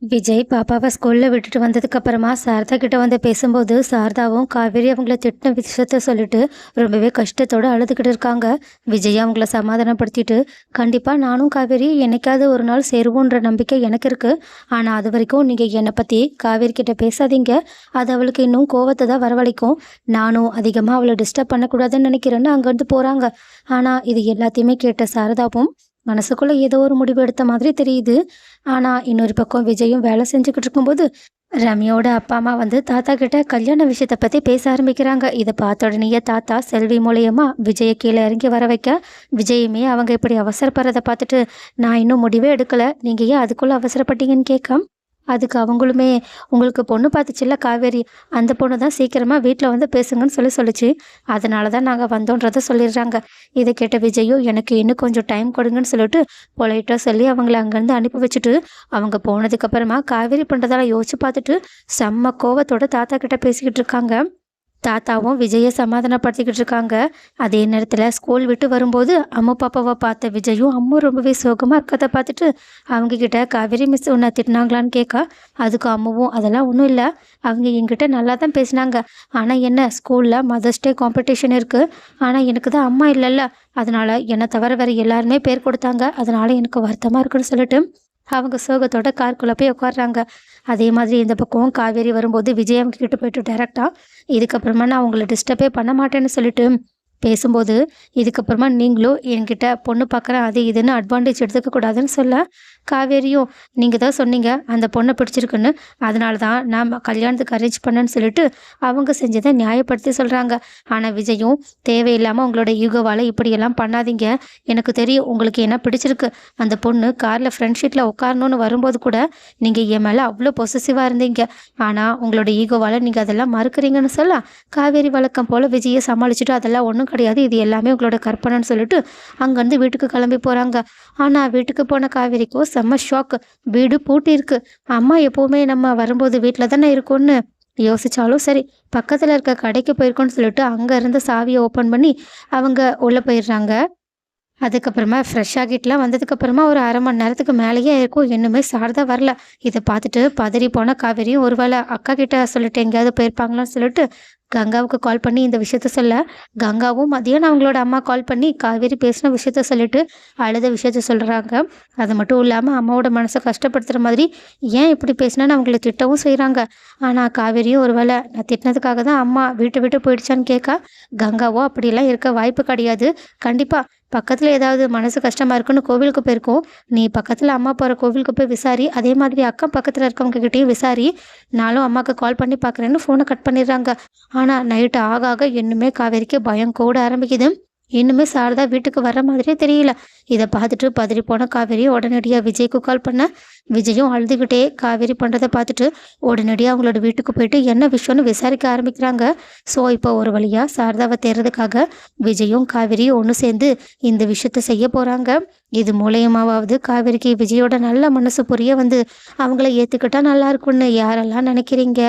விஜய் பாப்பாவை ஸ்கூல்ல விட்டுட்டு வந்ததுக்கு அப்புறமா சாரதா கிட்ட வந்து பேசும்போது சாரதாவும் காவேரி அவங்கள திட்டின விஷயத்த சொல்லிட்டு ரொம்பவே கஷ்டத்தோட அழுதுகிட்டு இருக்காங்க. விஜய் அவங்கள சமாதானப்படுத்திட்டு, கண்டிப்பா நானும் காவேரி என்னைக்காவது ஒரு நாள் சேருவோன்ற நம்பிக்கை எனக்கு இருக்கு. ஆனா அது வரைக்கும் நீங்க என்னை பத்தி காவேரி கிட்ட பேசாதீங்க. அது அவளுக்கு இன்னும் கோவத்தை தான் வரவழைக்கும். நானும் அதிகமா அவளை டிஸ்டர்ப் பண்ணக்கூடாதுன்னு நினைக்கிறேன்னு அங்கிருந்து போறாங்க. ஆனா இது எல்லாத்தையுமே கேட்ட சாரதாவும் மனசுக்குள்ள ஏதோ ஒரு முடிவு எடுத்த மாதிரி தெரியுது. ஆனா இன்னொரு பக்கம் விஜயும் வேலை செஞ்சுக்கிட்டு இருக்கும்போது ரம்யாவோட அப்பா அம்மா வந்து தாத்தா கிட்ட கல்யாண விஷயத்த பத்தி பேச ஆரம்பிக்கிறாங்க. இதை பார்த்த உடனேயே தாத்தா செல்வி மூலியமா விஜயை கீழே இறங்கி வர வைக்க, விஜயுமே அவங்க இப்படி அவசரப்படுறதை பார்த்துட்டு, நான் இன்னும் முடிவே எடுக்கல, நீங்க ஏன் அதுக்குள்ள அவசரப்பட்டீங்கன்னு கேட்க, அதுக்கு அவங்களுமே, உங்களுக்கு பொண்ணு பார்த்துச்சுல்ல காவேரி, அந்த பொண்ணு தான் சீக்கிரமாக வீட்டில் வந்து பேசுங்கன்னு சொல்லிச்சு. அதனால தான் நாங்கள் வந்தோன்றதை சொல்லிடுறாங்க. இதை கேட்ட விஜயும், எனக்கு இன்னும் கொஞ்சம் டைம் கொடுங்கன்னு சொல்லிட்டு பொலைட்டாக சொல்லி அவங்கள அங்கேருந்து அனுப்பி வச்சுட்டு, அவங்க போனதுக்கப்புறமா காவேரி பண்ணுறதால யோசிச்சு பார்த்துட்டு செம்ம கோவத்தோட தாத்தா கிட்ட பேசிக்கிட்டு இருக்காங்க. தாத்தாவும் விஜயை சமாதானப்படுத்திக்கிட்டு இருக்காங்க. அதே நேரத்தில் ஸ்கூல் விட்டு வரும்போது அம்மு பாப்பாவை பார்த்த விஜயும் அம்மு ரொம்பவே சோகமாக இருக்கிறத பார்த்துட்டு அவங்க கிட்ட காவேரி மிஸ் உன்னை திட்டினாங்களான்னு கேட்க, அதுக்கு அம்முவும் அதெல்லாம் ஒன்றும் இல்லை, அவங்க என்கிட்ட நல்லா தான் பேசினாங்க. ஆனால் என்ன, ஸ்கூலில் மதர்ஸ் டே காம்படிஷன் இருக்குது, ஆனால் எனக்கு தான் அம்மா இல்லைல்ல, அதனால் என்னை தவிர வேறு எல்லாருமே பேர் கொடுத்தாங்க, அதனால் எனக்கு வருத்தமாக இருக்குன்னு சொல்லிட்டு அவங்க சோகத்தோட காருக்குள்ளே போய் உட்காடுறாங்க. அதே மாதிரி இந்த பக்கம் காவேரி வரும்போது விஜய் அவங்க கிட்ட போயிட்டு டைரெக்டாக, இதுக்கப்புறமா நான் உங்களை டிஸ்டர்பே பண்ண மாட்டேன்னு சொல்லிட்டு பேசும்போது, இதுக்கப்புறமா நீங்களும் என்கிட்ட பொண்ணு பார்க்குறேன் அது இதுன்னு அட்வான்டேஜ் எடுத்துக்கக்கூடாதுன்னு சொல்ல, காவேரியும் நீங்கள் தான் சொன்னீங்க அந்த பொண்ணை பிடிச்சிருக்குன்னு, அதனால தான் நான் கல்யாணத்துக்கு அரேஞ்ச் பண்ணேன்னு சொல்லிட்டு அவங்க செஞ்சதை நியாயப்படுத்தி சொல்கிறாங்க. ஆனால் விஜயும், தேவையில்லாமல் உங்களோட ஈகோவால் இப்படியெல்லாம் பண்ணாதீங்க, எனக்கு தெரியும் உங்களுக்கு என்ன பிடிச்சிருக்கு, அந்த பொண்ணு காரில் ஃப்ரண்ட் ஷீட்டில் உட்காரணுன்னு வரும்போது கூட நீங்கள் என் மேலே அவ்வளோ பொசசிவாக இருந்தீங்க, ஆனால் உங்களோட ஈகோவால் நீங்கள் அதெல்லாம் மறுக்கிறீங்கன்னு சொல்ல, காவேரி வழக்கம் போல் விஜயை சமாளிச்சுட்டு அதெல்லாம் ஒன்றும் கிடையாது, இது எல்லாமே உங்களோட கற்பனைன்னு சொல்லிட்டு அங்கேருந்து வீட்டுக்கு கிளம்பி போகிறாங்க. ஆனால் வீட்டுக்கு போன காவேரிக்கோ செம்ம ஷாக். வீடு பூட்டி இருக்கு. அம்மா எப்போவுமே நம்ம வரும்போது வீட்டில் தானே இருக்கும்னு யோசிச்சாலும் சரி, பக்கத்தில் இருக்க கடைக்கு போயிருக்கோன்னு சொல்லிட்டு அங்கே இருந்த சாவியை ஓப்பன் பண்ணி அவங்க உள்ளே போயிடுறாங்க. அதுக்கப்புறமா ஃப்ரெஷ் ஆகிட்டுலாம் வந்ததுக்கப்புறமா ஒரு அரை மணி நேரத்துக்கு மேலேயே இருக்கும், இன்னுமே சாரதா வரல. இதை பார்த்துட்டு பதறி போன காவேரியும், ஒருவேளை அக்கா கிட்ட சொல்லிட்டு எங்கேயாவது போயிருப்பாங்களான்னு சொல்லிட்டு கங்காவுக்கு கால் பண்ணி இந்த விஷயத்த சொல்ல, கங்காவும் மதியானம் அவங்களோட அம்மா கால் பண்ணி காவேரி பேசின விஷயத்த சொல்லிட்டு அழுத விஷயத்த சொல்கிறாங்க. அது மட்டும் இல்லாமல் அம்மாவோட மனசை கஷ்டப்படுத்துகிற மாதிரி ஏன் இப்படி பேசினான்னு அவங்கள திட்டவும் செய்கிறாங்க. ஆனால் காவேரியும், ஒருவேளை நான் திட்டினதுக்காக தான் அம்மா வீட்டை விட்டு போயிடுச்சான்னு கேட்க, கங்காவோ அப்படியெல்லாம் இருக்க வாய்ப்பு கிடையாது, கண்டிப்பாக பக்கத்தில் ஏதாவது மனசு கஷ்டமாக இருக்குன்னு கோவிலுக்கு போயிருக்கோம், நீ பக்கத்தில் அம்மா போகிற கோவிலுக்கு போய் விசாரி, அதே மாதிரி அக்கா பக்கத்தில் இருக்கவங்க கிட்டேயும் விசாரி, நானும் அம்மாவுக்கு கால் பண்ணி பார்க்குறேன்னு ஃபோனை கட் பண்ணிடுறாங்க. ஆனால் நைட்டு ஆக ஆக இன்னுமே காவேரிக்கு பயம் கூட ஆரம்பிக்குது. இன்னுமே சாரதா வீட்டுக்கு வர மாதிரியே தெரியல. இதை பார்த்துட்டு பதறி போன காவேரி உடனடியாக விஜய்க்கு கால் பண்ண, விஜயும் அழுதுகிட்டே காவேரி பண்ணுறதை பார்த்துட்டு உடனடியாக அவங்களோட வீட்டுக்கு போயிட்டு என்ன விஷயம்னு விசாரிக்க ஆரம்பிக்கிறாங்க. ஸோ இப்போ ஒரு வழியாக சாரதாவை தேர்றதுக்காக விஜயும் காவேரியும் ஒன்று சேர்ந்து இந்த விஷயத்த செய்ய போகிறாங்க. இது மூலயமாவது காவேரிக்கு விஜயோட நல்ல மனசு புரிய வந்து அவங்கள ஏற்றுக்கிட்டா நல்லா இருக்கும்னு யாரெல்லாம் நினைக்கிறீங்க?